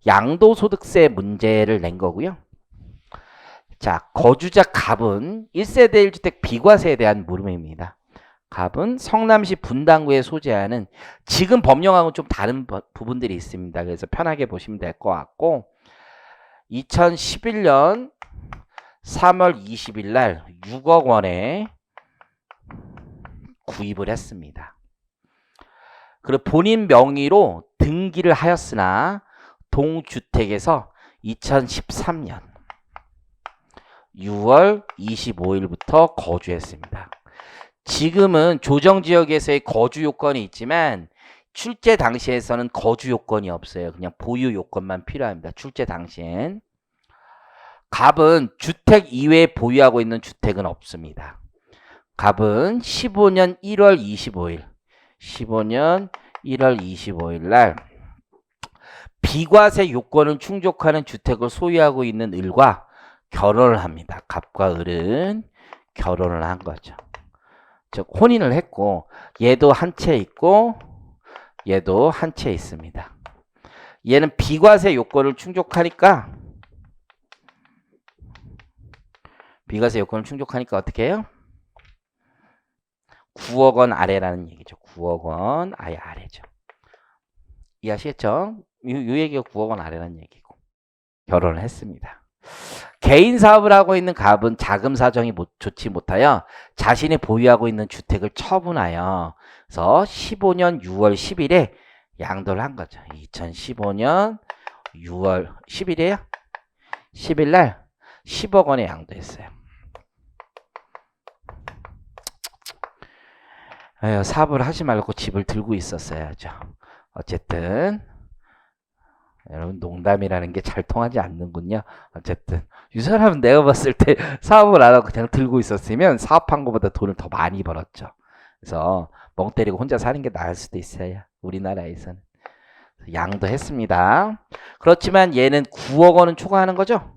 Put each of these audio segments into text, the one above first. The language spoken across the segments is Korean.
양도소득세 문제를 낸 거고요. 자, 거주자 갑은 1세대 1주택 비과세에 대한 물음입니다. 갑은 성남시 분당구에 소재하는 지금 법령하고는 좀 다른 부분들이 있습니다. 그래서 편하게 보시면 될 것 같고 2011년 3월 20일 날 6억 원에 구입을 했습니다. 그리고 본인 명의로 등기를 하였으나 동주택에서 2013년 6월 25일부터 거주했습니다. 지금은 조정지역에서의 거주 요건이 있지만 출제 당시에서는 거주 요건이 없어요. 그냥 보유 요건만 필요합니다. 출제 당시엔. 갑은 주택 이외에 보유하고 있는 주택은 없습니다. 갑은 15년 1월 25일 15년 1월 25일 날 비과세 요건을 충족하는 주택을 소유하고 있는 을과 결혼을 합니다. 갑과 을은 결혼을 한 거죠. 즉 혼인을 했고 얘도 한 채 있고 얘도 한 채 있습니다. 얘는 비과세 요건을 충족하니까 어떻게 해요? 9억 원 아래라는 얘기죠. 9억 원 아예 아래죠. 이해하시겠죠? 이 얘기가 9억 원 아래라는 얘기고 결혼을 했습니다. 개인 사업을 하고 있는 갑은 자금 사정이 좋지 못하여 자신이 보유하고 있는 주택을 처분하여 그래서 15년 6월 10일에 양도를 한 거죠. 2015년 6월 10일이에요. 10일 날 10억 원에 양도했어요. 사업을 하지 말고 집을 들고 있었어야죠. 어쨌든 여러분 농담이라는 게 잘 통하지 않는군요. 어쨌든 이 사람은 내가 봤을 때 사업을 안 하고 그냥 들고 있었으면 사업한 것보다 돈을 더 많이 벌었죠. 그래서 멍 때리고 혼자 사는 게 나을 수도 있어요. 우리나라에서는. 양도했습니다. 그렇지만 얘는 9억 원은 초과하는 거죠.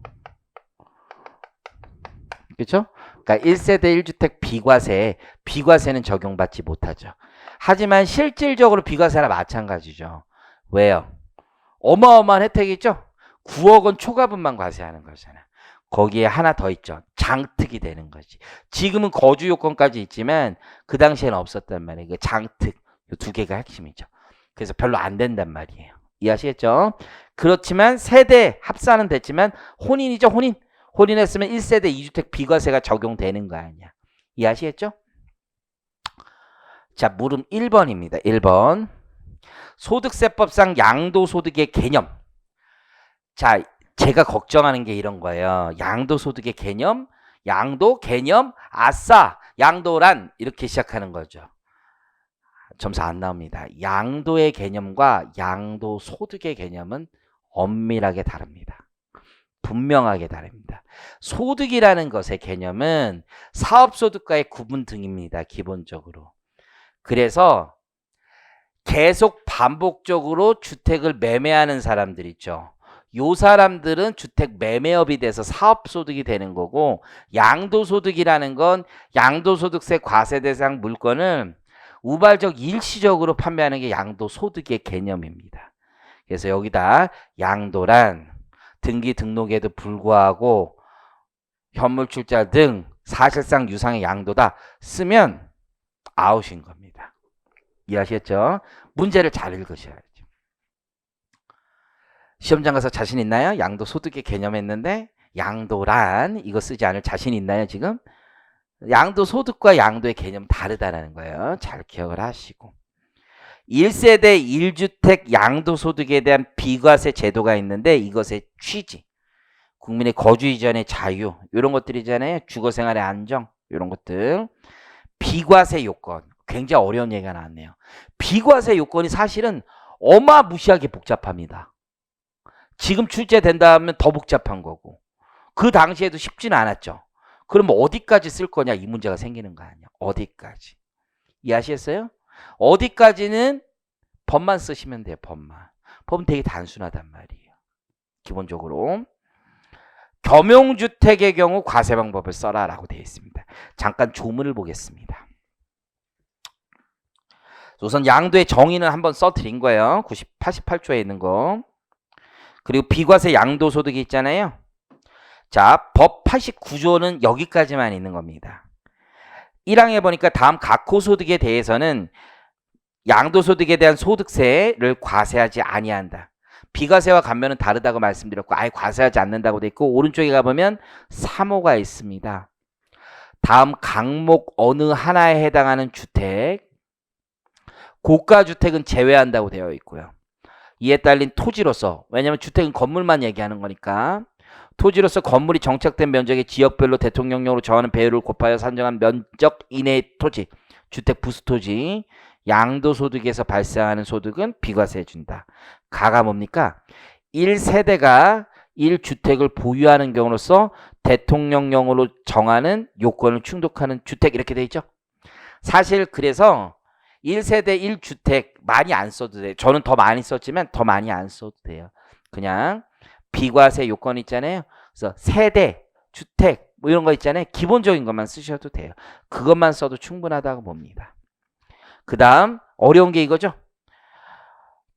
그렇죠? 그러니까 1세대 1주택 비과세는 적용받지 못하죠. 하지만 실질적으로 비과세나 마찬가지죠. 왜요? 어마어마한 혜택이죠. 9억 원 초과분만 과세하는 거잖아. 거기에 하나 더 있죠. 장특이 되는 거지. 지금은 거주 요건까지 있지만 그 당시에는 없었단 말이에요. 그 장특 이 두 개가 핵심이죠. 그래서 별로 안 된단 말이에요. 이해하시겠죠? 그렇지만 세대 합산은 됐지만 혼인이죠. 혼인했으면 1세대 2주택 비과세가 적용되는 거 아니야. 이해하시겠죠? 자, 물음 1번입니다. 1번. 소득세법상 양도소득의 개념. 자, 제가 걱정하는 게 이런 거예요. 양도소득의 개념, 양도, 개념, 아싸, 양도란 이렇게 시작하는 거죠. 점수 안 나옵니다. 양도의 개념과 양도소득의 개념은 엄밀하게 다릅니다. 분명하게 다릅니다. 소득이라는 것의 개념은 사업소득과의 구분 등입니다. 기본적으로. 그래서 계속 반복적으로 주택을 매매하는 사람들 있죠. 요 사람들은 주택 매매업이 돼서 사업소득이 되는 거고 양도소득이라는 건 양도소득세 과세 대상 물건을 우발적 일시적으로 판매하는 게 양도소득의 개념입니다. 그래서 여기다 양도란 등기 등록에도 불구하고 현물 출자 등 사실상 유상의 양도다 쓰면 아웃인 겁니다. 이해하셨죠? 문제를 잘 읽으셔야죠. 시험장 가서 자신 있나요? 양도 소득의 개념 했는데 양도란 이거 쓰지 않을 자신 있나요 지금? 양도 소득과 양도의 개념 다르다라는 거예요. 잘 기억을 하시고 1세대 1주택 양도소득에 대한 비과세 제도가 있는데 이것의 취지 국민의 거주 이전의 자유 이런 것들이잖아요. 주거생활의 안정 이런 것들 비과세 요건 굉장히 어려운 얘기가 나왔네요. 비과세 요건이 사실은 어마무시하게 복잡합니다. 지금 출제된다면 더 복잡한 거고 그 당시에도 쉽지는 않았죠. 그럼 어디까지 쓸 거냐 이 문제가 생기는 거 아니야. 어디까지. 이해하시겠어요? 어디까지는 법만 쓰시면 돼요. 법은 되게 단순하단 말이에요. 기본적으로 겸용주택의 경우 과세 방법을 써라 라고 되어 있습니다. 잠깐 조문을 보겠습니다. 우선 양도의 정의는 한번 써드린 거예요. 88조에 있는 거. 그리고 비과세 양도소득이 있잖아요. 자, 법 89조는 여기까지만 있는 겁니다. 1항에 보니까 다음 각호소득에 대해서는 양도소득에 대한 소득세를 과세하지 아니한다. 비과세와 감면은 다르다고 말씀드렸고 아예 과세하지 않는다고 돼 있고 오른쪽에 가보면 3호가 있습니다. 다음 각목 어느 하나에 해당하는 주택, 고가주택은 제외한다고 되어 있고요. 이에 딸린 토지로서, 왜냐하면 주택은 건물만 얘기하는 거니까 토지로서 건물이 정착된 면적의 지역별로 대통령령으로 정하는 배율을 곱하여 산정한 면적 이내의 토지, 주택 부수토지, 양도소득에서 발생하는 소득은 비과세해 준다. 가가 뭡니까? 1세대가 1주택을 보유하는 경우로서 대통령령으로 정하는 요건을 충족하는 주택 이렇게 돼 있죠. 사실 그래서 1세대 1주택 많이 안 써도 돼요. 저는 더 많이 썼지만 더 많이 안 써도 돼요. 그냥 비과세 요건 있잖아요. 그래서 세대, 주택 뭐 이런 거 있잖아요. 기본적인 것만 쓰셔도 돼요. 그것만 써도 충분하다고 봅니다. 그 다음 어려운 게 이거죠.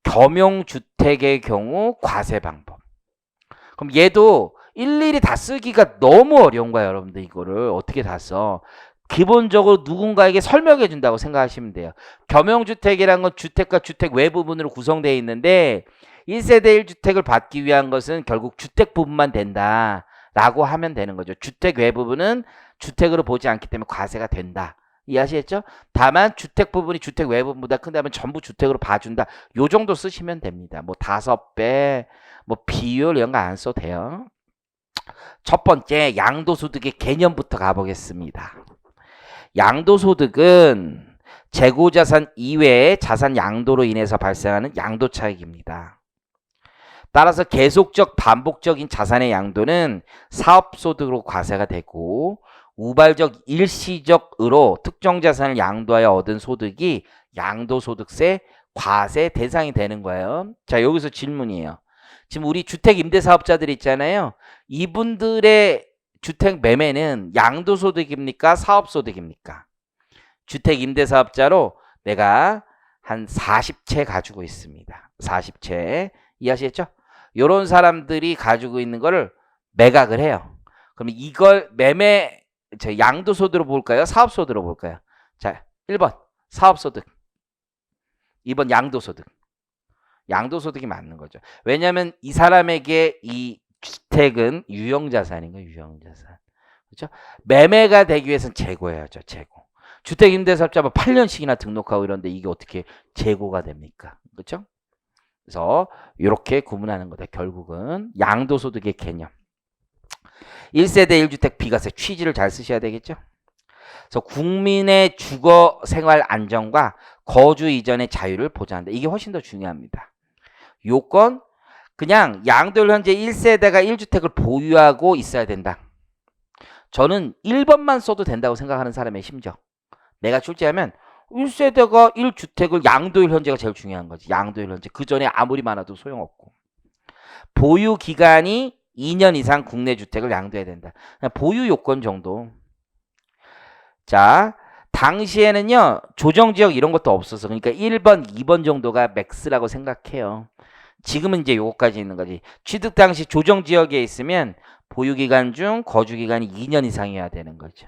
겸용주택의 경우 과세 방법. 그럼 얘도 일일이 다 쓰기가 너무 어려운 거예요. 여러분들 이거를 어떻게 다 써. 기본적으로 누군가에게 설명해 준다고 생각하시면 돼요. 겸용주택이라는 건 주택과 주택 외 부분으로 구성되어 있는데 1세대 1주택을 받기 위한 것은 결국 주택 부분만 된다 라고 하면 되는 거죠. 주택 외 부분은 주택으로 보지 않기 때문에 과세가 된다. 이해하시겠죠? 다만 주택 부분이 주택 외 부분보다 큰다면 전부 주택으로 봐준다. 요 정도 쓰시면 됩니다. 뭐 5배, 뭐 비율 이런 거 안 써도 돼요. 첫 번째 양도소득의 개념부터 가보겠습니다. 양도소득은 재고자산 이외의 자산 양도로 인해서 발생하는 양도차익입니다. 따라서 계속적 반복적인 자산의 양도는 사업소득으로 과세가 되고 우발적 일시적으로 특정 자산을 양도하여 얻은 소득이 양도소득세 과세 대상이 되는 거예요. 자, 여기서 질문이에요. 지금 우리 주택임대사업자들 있잖아요. 이분들의 주택 매매는 양도소득입니까? 사업소득입니까? 주택임대사업자로 내가 한 40채 가지고 있습니다. 40채. 이해하시겠죠? 이런 사람들이 가지고 있는 거를 매각을 해요. 그럼 이걸 양도소득으로 볼까요? 사업소득으로 볼까요? 자, 1번 사업소득, 2번 양도소득. 양도소득이 맞는 거죠. 왜냐하면 이 사람에게 이 주택은 유형자산인 거예요. 유형자산. 그렇죠? 매매가 되기 위해서는 재고해야죠. 재고. 주택임대사업자 뭐 8년씩이나 등록하고 이런데 이게 어떻게 재고가 됩니까? 그렇죠? 그래서 이렇게 구분하는 거다. 결국은 양도소득의 개념. 1세대 1주택 비과세 취지를 잘 쓰셔야 되겠죠? 그래서 국민의 주거 생활 안정과 거주 이전의 자유를 보장한다. 이게 훨씬 더 중요합니다. 요건 그냥 양도일 현재 1세대가 1주택을 보유하고 있어야 된다. 저는 1번만 써도 된다고 생각하는 사람의 심정. 내가 출제하면 1세대가 1주택을 양도일 현재가 제일 중요한 거지. 양도일 현재. 그 전에 아무리 많아도 소용없고. 보유 기간이 2년 이상 국내 주택을 양도해야 된다. 그냥 보유 요건 정도. 자, 당시에는요. 조정지역 이런 것도 없어서 그러니까 1번, 2번 정도가 맥스라고 생각해요. 지금은 이제 요거까지 있는 거지. 취득 당시 조정지역에 있으면 보유기간 중 거주기간이 2년 이상이어야 되는 거죠.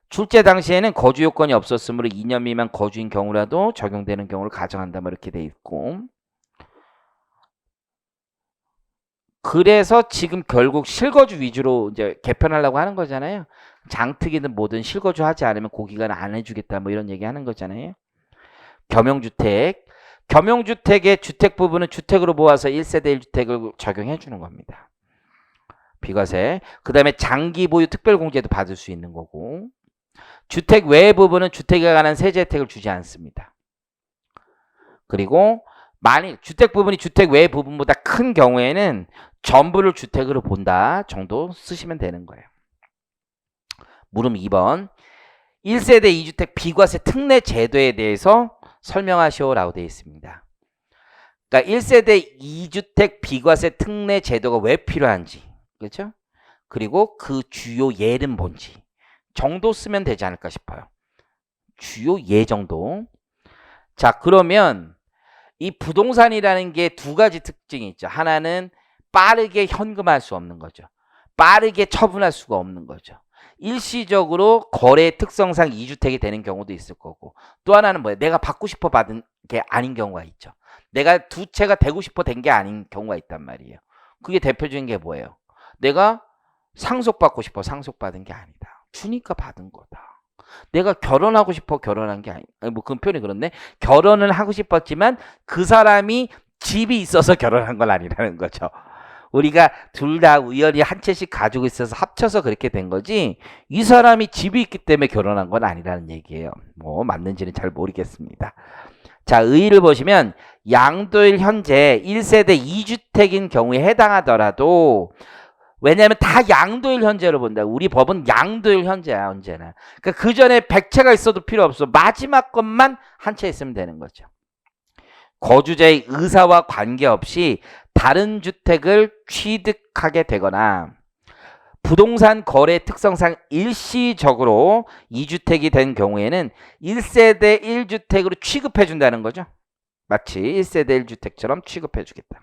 출제 당시에는 거주 요건이 없었으므로 2년 미만 거주인 경우라도 적용되는 경우를 가정한다. 뭐 이렇게 돼 있고. 그래서 지금 결국 실거주 위주로 이제 개편하려고 하는 거잖아요. 장특이든 뭐든 실거주 하지 않으면 고기간을 안 해주겠다. 뭐 이런 얘기 하는 거잖아요. 겸용주택. 겸용주택의 주택 부분은 주택으로 모아서 1세대 1주택을 적용해 주는 겁니다. 비과세. 그 다음에 장기 보유 특별공제도 받을 수 있는 거고. 주택 외 부분은 주택에 관한 세제 혜택을 주지 않습니다. 그리고 만일 주택 부분이 주택 외 부분보다 큰 경우에는 전부를 주택으로 본다 정도 쓰시면 되는 거예요. 물음 2번. 1세대 2주택 비과세 특례 제도에 대해서 설명하시오라고 되어 있습니다. 그러니까 1세대 2주택 비과세 특례 제도가 왜 필요한지, 그렇죠? 그리고 그 주요 예는 뭔지 정도 쓰면 되지 않을까 싶어요. 주요 예 정도. 자, 그러면 이 부동산이라는 게 두 가지 특징이 있죠. 하나는 빠르게 현금화할 수 없는 거죠. 빠르게 처분할 수가 없는 거죠. 일시적으로 거래 특성상 2주택이 되는 경우도 있을 거고, 또 하나는 뭐예요? 내가 받고 싶어 받은 게 아닌 경우가 있죠. 내가 두 채가 되고 싶어 된 게 아닌 경우가 있단 말이에요. 그게 대표적인 게 뭐예요? 내가 상속받고 싶어 상속받은 게 아니다. 주니까 받은 거다. 내가 결혼하고 싶어 결혼한 게 아니, 뭐 그 표현이 그렇네. 결혼을 하고 싶었지만 그 사람이 집이 있어서 결혼한 건 아니라는 거죠. 우리가 둘 다 우연히 한 채씩 가지고 있어서 합쳐서 그렇게 된 거지, 이 사람이 집이 있기 때문에 결혼한 건 아니라는 얘기예요. 뭐 맞는지는 잘 모르겠습니다. 자, 의의를 보시면 양도일 현재 1세대 2주택인 경우에 해당하더라도, 왜냐하면 다 양도일 현재로 본다. 우리 법은 양도일 현재야, 언제나. 그러니까 그 전에 100채가 있어도 필요 없어. 마지막 것만 한 채 있으면 되는 거죠. 거주자의 의사와 관계없이 다른 주택을 취득하게 되거나 부동산 거래 특성상 일시적으로 2주택이 된 경우에는 1세대 1주택으로 취급해 준다는 거죠. 마치 1세대 1주택처럼 취급해 주겠다.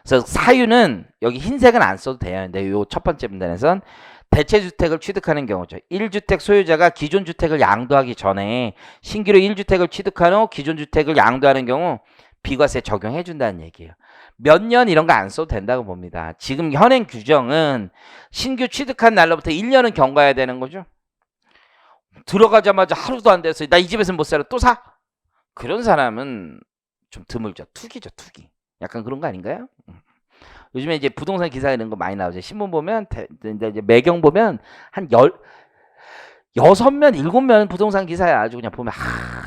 그래서 사유는 여기 흰색은 안 써도 돼요. 근데 요 첫 번째 문단에선 대체주택을 취득하는 경우죠. 1주택 소유자가 기존 주택을 양도하기 전에 신규로 1주택을 취득한 후 기존 주택을 양도하는 경우 비과세 적용해 준다는 얘기예요. 몇 년 이런 거 안 써도 된다고 봅니다. 지금 현행 규정은 신규 취득한 날로부터 1년은 경과해야 되는 거죠. 들어가자마자 하루도 안 돼서 나 이 집에서 못 살아 또 사? 그런 사람은 좀 드물죠. 투기죠, 투기. 약간 그런 거 아닌가요? 요즘에 이제 부동산 기사 이런 거 많이 나오죠. 신문 보면 이제 매경 보면 한 6면 7면 부동산 기사에 아주 그냥 보면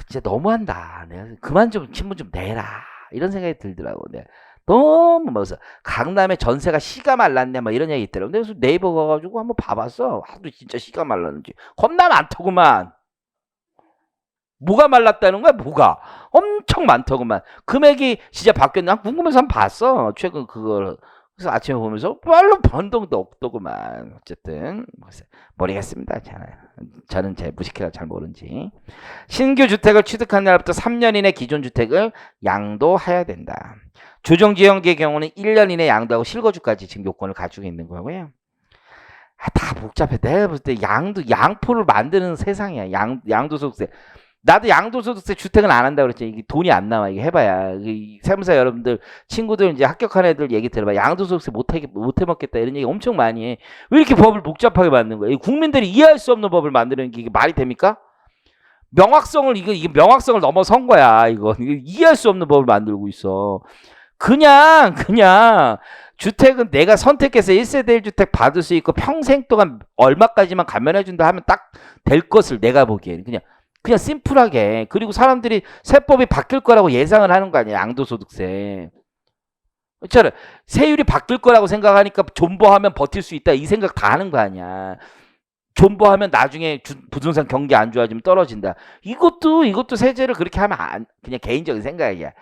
진짜 너무한다. 내가 그만 좀 신문 좀 내라. 이런 생각이 들더라고. 네. 너무 무서. 강남에 전세가 씨가 말랐네 막 이런 얘기 있더라고. 그래서 네이버 가가지고 한번 봐봤어. 하도 진짜 씨가 말랐는지. 겁나 많더구만. 뭐가 말랐다는 거야? 뭐가? 엄청 많더구만. 금액이 진짜 바뀌었나? 궁금해서 한번 봤어. 최근 그걸. 그래서 아침에 보면서 별로 변동도 없더구만. 어쨌든 모르겠습니다. 저는 제 무식해서 잘 모르는지. 신규 주택을 취득한 날부터 3년 이내 기존 주택을 양도해야 된다. 조정지역의 경우는 1년 이내 양도하고 실거주까지 지금 요건을 가지고 있는 거고요. 다 복잡해. 내가 볼 때 양포를 만드는 세상이야. 양도소득세. 나도 양도소득세 주택은 안 한다고 그랬지. 이게 돈이 안 나와. 이게 해봐야. 세무사 여러분들, 친구들 이제 합격한 애들 얘기 들어봐. 양도소득세 못 해먹겠다. 이런 얘기 엄청 많이 해. 왜 이렇게 법을 복잡하게 만드는 거야? 국민들이 이해할 수 없는 법을 만드는 게 이게 말이 됩니까? 명확성을, 이게 명확성을 넘어선 거야. 이거 이해할 수 없는 법을 만들고 있어. 그냥 주택은 내가 선택해서 1세대 1주택 받을 수 있고 평생 동안 얼마까지만 감면해준다 하면 딱 될 것을 내가 보기에는 그냥 심플하게. 그리고 사람들이 세법이 바뀔 거라고 예상을 하는 거 아니야. 양도소득세. 그렇잖아. 세율이 바뀔 거라고 생각하니까 존버하면 버틸 수 있다. 이 생각 다 하는 거 아니야. 존버하면 나중에 부동산 경기 안 좋아지면 떨어진다. 이것도 세제를 그렇게 하면 그냥 개인적인 생각이야.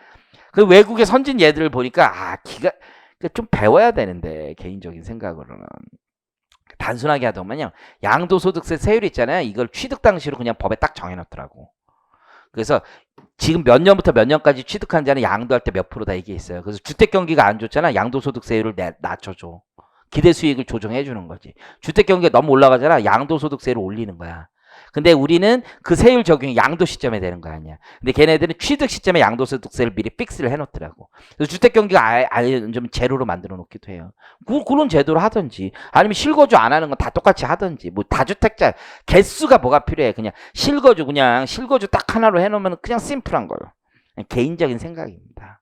그 외국의 선진 예들을 보니까 좀 배워야 되는데, 개인적인 생각으로는. 단순하게 하더만요. 양도소득세 세율 있잖아요. 이걸 취득 당시로 그냥 법에 딱 정해놓더라고. 그래서 지금 몇 년부터 몇 년까지 취득한 자는 양도할 때 몇 프로다 이게 있어요. 그래서 주택 경기가 안 좋잖아. 양도소득세율을 낮춰줘. 기대 수익을 조정해 주는 거지. 주택 경기가 너무 올라가잖아. 양도소득세를 올리는 거야. 근데 우리는 그 세율 적용이 양도 시점에 되는 거 아니야. 근데 걔네들은 취득 시점에 양도소득세를 미리 픽스를 해놓더라고. 그래서 주택 경기가 아예 좀 제로로 만들어 놓기도 해요. 그런 제도를 하든지, 아니면 실거주 안 하는 건 다 똑같이 하든지, 뭐 다주택자 개수가 뭐가 필요해. 그냥 실거주 딱 하나로 해놓으면 그냥 심플한 거예요. 개인적인 생각입니다.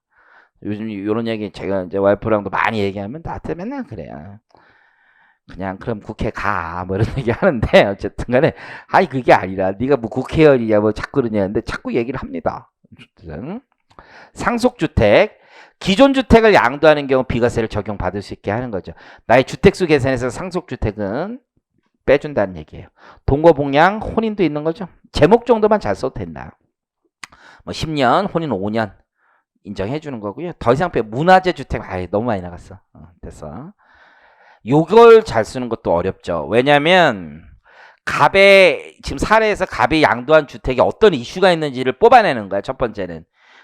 요즘 이런 얘기 제가 이제 와이프랑도 많이 얘기하면 나한테 맨날 그래요. 그냥 그럼 국회 가 뭐 이런 얘기 하는데, 어쨌든 간에 그게 아니라 네가 뭐 국회의원이냐 뭐 자꾸 그러냐는데 자꾸 얘기를 합니다. 상속주택, 기존 주택을 양도하는 경우 비과세를 적용받을 수 있게 하는 거죠. 나의 주택수 계산에서 상속주택은 빼준다는 얘기예요. 동거복량, 혼인도 있는 거죠. 제목 정도만 잘 써도 된다. 뭐 10년, 혼인 5년 인정해 주는 거고요. 더 이상 문화재 주택 너무 많이 나갔어. 됐어. 요걸 잘 쓰는 것도 어렵죠. 왜냐면 지금 사례에서 갑이 양도한 주택에 어떤 이슈가 있는지를 뽑아내는 거야. 첫 번째는.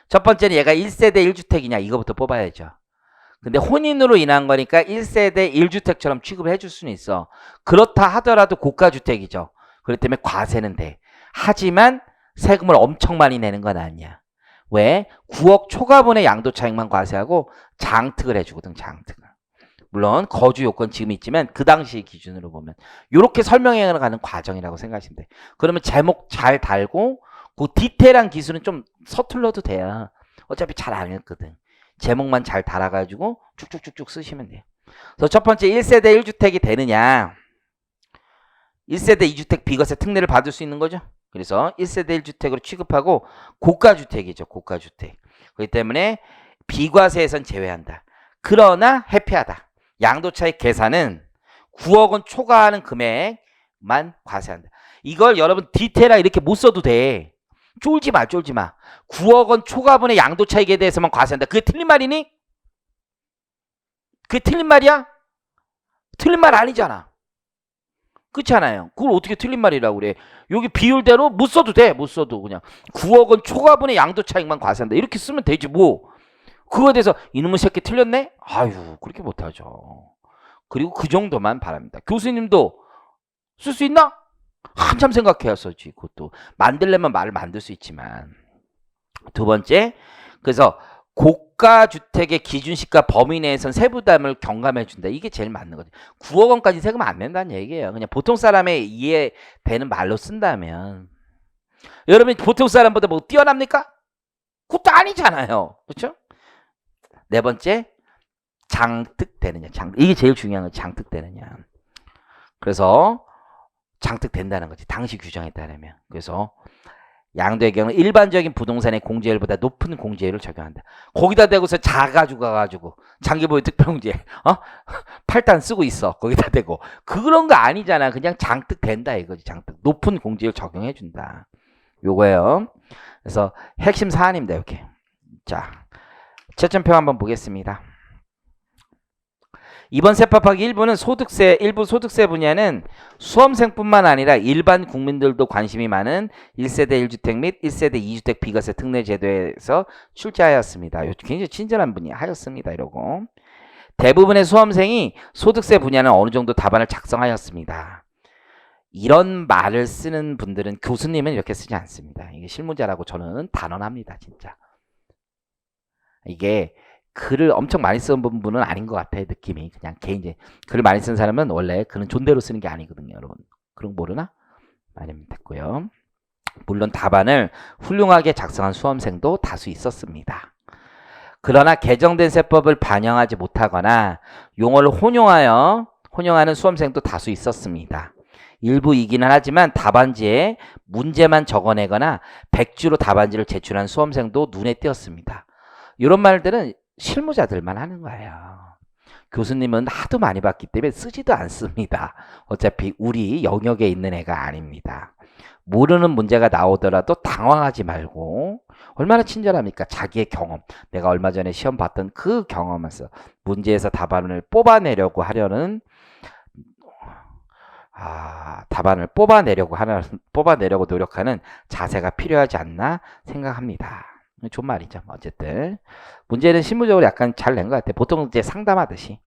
첫 번째는 얘가 1세대 1주택이냐 이거부터 뽑아야죠. 근데 혼인으로 인한 거니까 1세대 1주택처럼 취급을 해줄 수는 있어. 그렇다 하더라도 고가주택이죠. 그렇기 때문에 과세는 돼. 하지만 세금을 엄청 많이 내는 건 아니야. 왜? 9억 초과분의 양도차익만 과세하고 장특을 해주거든. 장특을. 물론 거주 요건 지금 있지만 그 당시 기준으로 보면 이렇게 설명해 가는 과정이라고 생각하시면 돼. 그러면 제목 잘 달고 그 디테일한 기술은 좀 서툴러도 돼요. 어차피 잘 안 읽거든. 제목만 잘 달아가지고 쭉쭉쭉쭉 쓰시면 돼요. 그래서 첫 번째 1세대 1주택이 되느냐. 1세대 2주택 비과세 특례를 받을 수 있는 거죠. 그래서 1세대 1주택으로 취급하고 고가주택이죠. 고가주택. 그렇기 때문에 비과세에선 제외한다. 그러나 회피하다. 양도차익 계산은 9억 원 초과하는 금액만 과세한다. 이걸 여러분 디테일하게 이렇게 못 써도 돼. 쫄지 마, 쫄지 마. 9억 원 초과분의 양도차익에 대해서만 과세한다. 그게 틀린 말이니? 그게 틀린 말이야? 틀린 말 아니잖아. 그렇잖아요. 그걸 어떻게 틀린 말이라고 그래. 여기 비율대로 못 써도 돼. 못 써도 그냥 9억 원 초과분의 양도차익만 과세한다. 이렇게 쓰면 되지 뭐. 그거에 대해서 이놈의 새끼 틀렸네? 아유 그렇게 못하죠. 그리고 그 정도만 바랍니다. 교수님도 쓸 수 있나? 한참 생각해야 써지. 그것도 만들려면 말을 만들 수 있지만. 두 번째, 그래서 고가주택의 기준시가 범위 내에선 세부담을 경감해 준다. 이게 제일 맞는 거죠. 9억 원까지 세금 안 낸다는 얘기예요. 그냥 보통 사람의 이해되는 말로 쓴다면. 여러분 보통 사람보다 뭐 뛰어납니까? 그것도 아니잖아요. 그렇죠? 네 번째, 장특되느냐. 이게 제일 중요한 건 장특되느냐. 그래서 장특된다는 거지. 당시 규정에 따르면. 그래서 양도의 경우는 일반적인 부동산의 공제율보다 높은 공제율을 적용한다. 거기다 대고서 자가지고 가가지고 장기보유 특별공제 8단 쓰고 있어. 거기다 대고. 그런 거 아니잖아. 그냥 장특된다 이거지. 장특. 높은 공제율 적용해준다. 요거예요. 그래서 핵심 사안입니다. 이렇게. 자, 채점표 한번 보겠습니다. 이번 세법하기 1부는 일부 소득세 분야는 수험생뿐만 아니라 일반 국민들도 관심이 많은 1세대 1주택 및 1세대 2주택 비과세 특례 제도에서 출제하였습니다. 굉장히 친절한 분이 하였습니다. 이러고. 대부분의 수험생이 소득세 분야는 어느 정도 답안을 작성하였습니다. 이런 말을 쓰는 분들은 교수님은 이렇게 쓰지 않습니다. 이게 실무자라고 저는 단언합니다. 진짜. 이게 글을 엄청 많이 쓰는 분은 아닌 것 같아요. 느낌이. 그냥 개인적인. 글을 많이 쓰는 사람은 원래 글은 존대로 쓰는 게 아니거든요. 여러분. 그런 거 모르나? 많이 됐고요. 물론 답안을 훌륭하게 작성한 수험생도 다수 있었습니다. 그러나 개정된 세법을 반영하지 못하거나 용어를 혼용하는 수험생도 다수 있었습니다. 일부이기는 하지만 답안지에 문제만 적어내거나 백주로 답안지를 제출한 수험생도 눈에 띄었습니다. 이런 말들은 실무자들만 하는 거예요. 교수님은 하도 많이 봤기 때문에 쓰지도 않습니다. 어차피 우리 영역에 있는 애가 아닙니다. 모르는 문제가 나오더라도 당황하지 말고 얼마나 친절합니까? 자기의 경험. 내가 얼마 전에 시험 봤던 그 경험에서 문제에서 답안을 뽑아내려고 하려는 답안을 뽑아내려고 노력하는 자세가 필요하지 않나 생각합니다. 좋은 말이죠. 어쨌든 문제는 실무적으로 약간 잘 낸 것 같아요. 보통 이제 상담하듯이.